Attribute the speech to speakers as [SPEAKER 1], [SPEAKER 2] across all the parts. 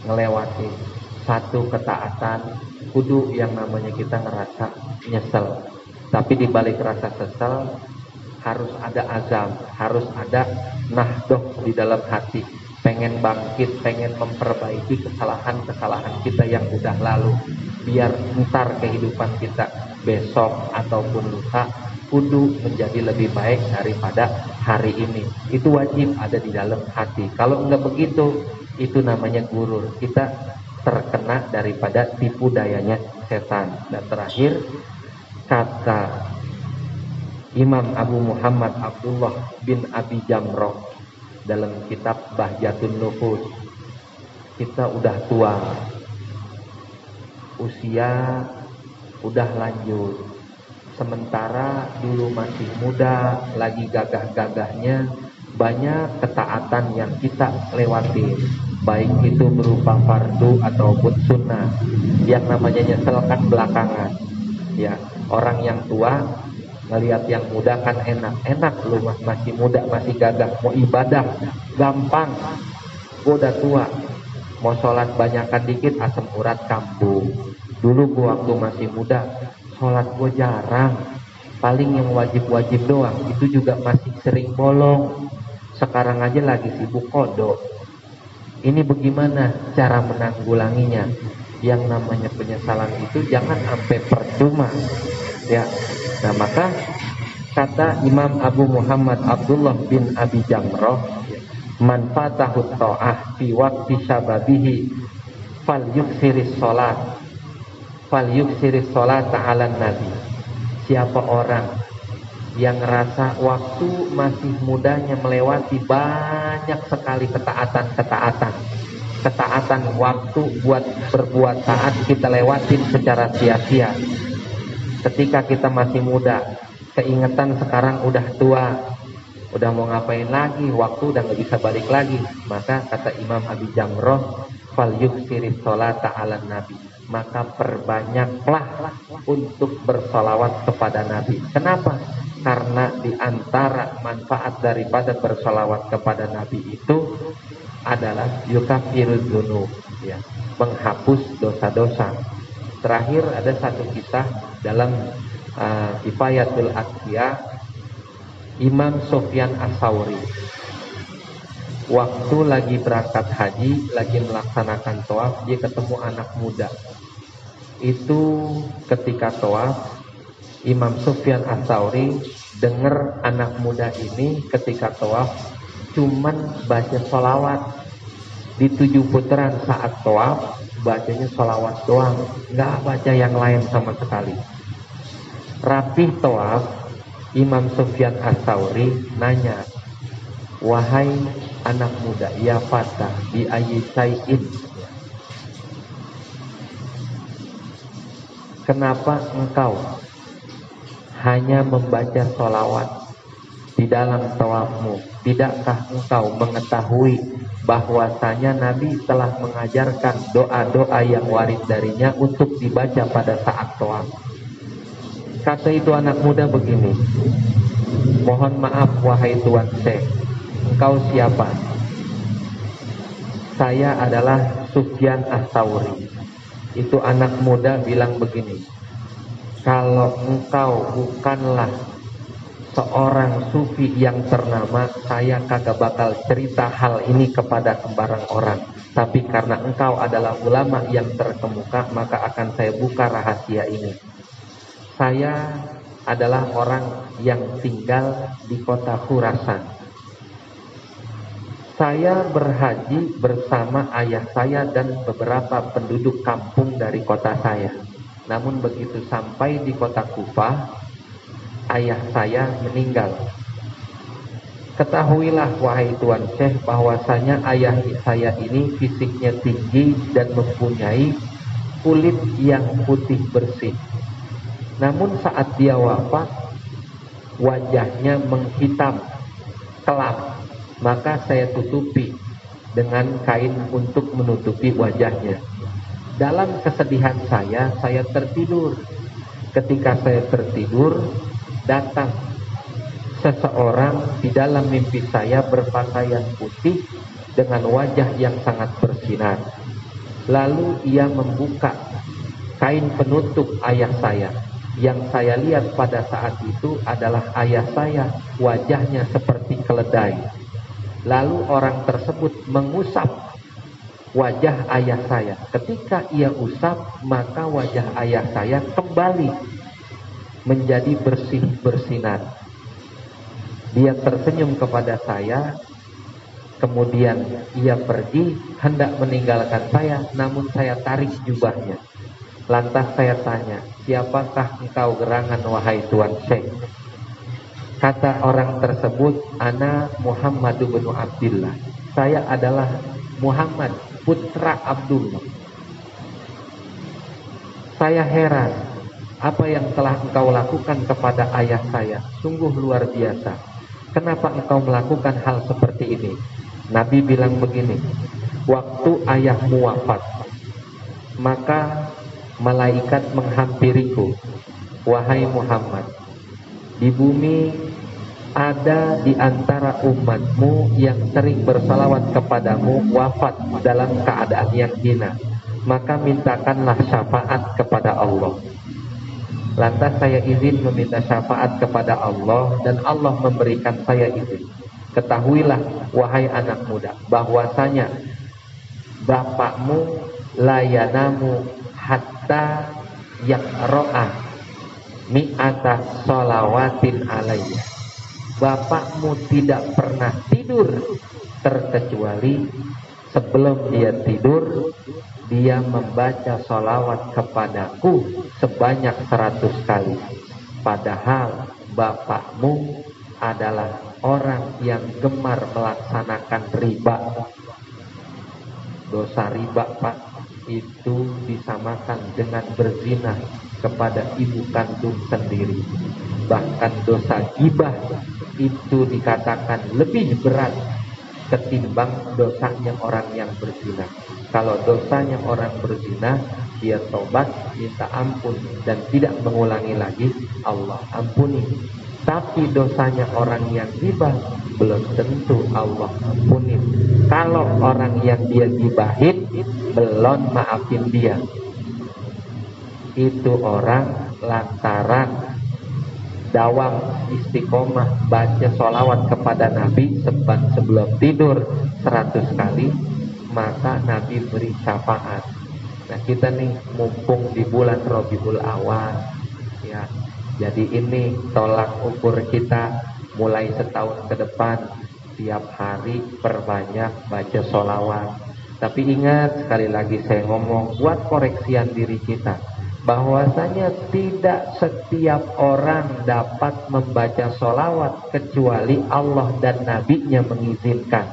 [SPEAKER 1] ngelewati satu ketaatan, kudu yang namanya kita ngerasa nyesel. Tapi di balik rasa sesal harus ada azam, harus ada nahdoh di dalam hati, pengen bangkit, pengen memperbaiki kesalahan-kesalahan kita yang udah lalu, biar ntar kehidupan kita besok ataupun lusa kudu menjadi lebih baik daripada hari ini. Itu wajib ada di dalam hati. Kalau enggak begitu, itu namanya gurur. Kita terkena daripada tipu dayanya setan. Dan terakhir, kata Imam Abu Muhammad Abdullah bin Abi Jamroh dalam kitab Bahjatun Nufus, kita udah tua, usia udah lanjut, sementara dulu masih muda, lagi gagah-gagahnya, banyak ketaatan yang kita lewati, baik itu berupa fardu ataupun sunnah. Yang namanya nyesel kan belakangan. Ya, orang yang tua ngelihat yang muda kan enak lu masih muda, masih gagah, mau ibadah gampang. Gue udah tua, mau sholat banyakan dikit asam urat kambuh. Dulu gue waktu masih muda sholat gue jarang, paling yang wajib-wajib doang, itu juga masih sering bolong. Sekarang aja lagi sibuk kodok. Ini bagaimana cara menanggulanginya? Yang namanya penyesalan itu jangan sampai percuma, ya. Nah, maka kata Imam Abu Muhammad Abdullah bin Abi Jamroh, man fatahu ta'ah fi waqti syababihi fal yuksiris sholat ta'ala nabi. Siapa orang yang rasa waktu masih mudanya melewati banyak sekali ketaatan waktu buat berbuat taat kita lewatin secara sia-sia. Ketika kita masih muda, keingetan sekarang udah tua, udah mau ngapain lagi, waktu udah gak bisa balik lagi. Maka kata Imam Abi Jamroh, fal yuksiris sholata ala nabi, maka perbanyaklah untuk bersolawat kepada Nabi. Kenapa? Karena diantara manfaat daripada bersolawat kepada Nabi itu adalah yukafirud dzunub, ya, menghapus dosa-dosa. Terakhir ada satu kisah dalam Kifayatul Atqiya, Imam Sufyan Ats-Tsauri waktu lagi berangkat haji, lagi melaksanakan tawaf, dia ketemu anak muda. Itu ketika tawaf, Imam Sufyan Ats-Tsauri dengar anak muda ini ketika tawaf cuman baca sholawat di 7 putaran saat tawaf, bacanya sholawat doang, nggak baca yang lain sama sekali. Rapih tawaf, Imam Sufyan Ats-Tsauri nanya, wahai anak muda, ya fata bi ayyi syai'in, kenapa engkau hanya membaca sholawat di dalam tawafmu? Tidakkah engkau mengetahui bahwasanya Nabi telah mengajarkan doa-doa yang warid darinya untuk dibaca pada saat tawaf? Kata itu anak muda begini, mohon maaf wahai Tuan Syekh, engkau siapa? Saya adalah Sufyan Ats-Tsauri. Itu anak muda bilang begini, kalau engkau bukanlah seorang sufi yang ternama, saya kagak bakal cerita hal ini kepada sembarang orang. Tapi karena engkau adalah ulama yang terkemuka, maka akan saya buka rahasia ini. Saya adalah orang yang tinggal di kota Khurasan. Saya berhaji bersama ayah saya dan beberapa penduduk kampung dari kota saya. Namun begitu sampai di kota Kufah, ayah saya meninggal. Ketahuilah wahai Tuan Syekh bahwasanya ayah saya ini fisiknya tinggi dan mempunyai kulit yang putih bersih. Namun saat dia wafat, wajahnya menghitam, kelam. Maka saya tutupi dengan kain untuk menutupi wajahnya. Dalam kesedihan saya tertidur. Ketika saya tertidur, datang seseorang di dalam mimpi saya berpakaian putih dengan wajah yang sangat bersinar. Lalu ia membuka kain penutup ayah saya. Yang saya lihat pada saat itu adalah ayah saya, wajahnya seperti keledai. Lalu orang tersebut mengusap wajah ayah saya. Ketika ia usap, maka wajah ayah saya kembali menjadi bersih bersinar. Dia tersenyum kepada saya. Kemudian ia pergi hendak meninggalkan saya, namun saya tarik jubahnya. Lantas saya tanya, siapakah engkau gerangan wahai Tuan Syekh? Kata orang tersebut, ana Muhammad bin Abdullah. Saya adalah Muhammad, putra Abdullah. Saya heran, apa yang telah engkau lakukan kepada ayah saya sungguh luar biasa. Kenapa engkau melakukan hal seperti ini? Nabi bilang begini, waktu ayahmu wafat, maka malaikat menghampiriku, wahai Muhammad, di bumi ada di antara umatmu yang sering bersalawat kepadamu wafat dalam keadaan yang hina, maka mintakanlah syafaat kepada Allah. Lantas saya izin meminta syafaat kepada Allah, dan Allah memberikan saya izin. Ketahuilah wahai anak muda, bahwasanya bapakmu layanamu hatta yaqra'a mi'ata sholawatin alayya. Bapakmu tidak pernah tidur terkecuali sebelum dia tidur dia membaca sholawat kepadaku sebanyak 100 kali. Padahal bapakmu adalah orang yang gemar melaksanakan riba. Dosa riba, Pak, itu disamakan dengan berzina kepada ibu kandung sendiri. Bahkan dosa gibah itu dikatakan lebih berat ketimbang dosanya orang yang berzina. Kalau dosanya orang berzina, dia tobat, minta ampun, dan tidak mengulangi lagi, Allah ampuni. Tapi dosanya orang yang gibah, belum tentu Allah ampuni. Kalau orang yang dia gibahin, belum maafin dia. Itu orang lantaran dawam istiqomah baca sholawat kepada Nabi sebelum tidur 100 kali, maka Nabi beri syafaat. Nah, kita nih mumpung di bulan Rabiul Awal, ya, jadi ini tolak ukur kita mulai setahun ke depan, tiap hari perbanyak baca sholawat. Tapi ingat, sekali lagi saya ngomong, buat koreksian diri kita, bahwasanya tidak setiap orang dapat membaca sholawat kecuali Allah dan Nabi-Nya mengizinkan.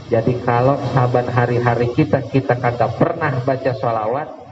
[SPEAKER 1] Jadi kalau saban hari-hari kita kagak pernah baca sholawat,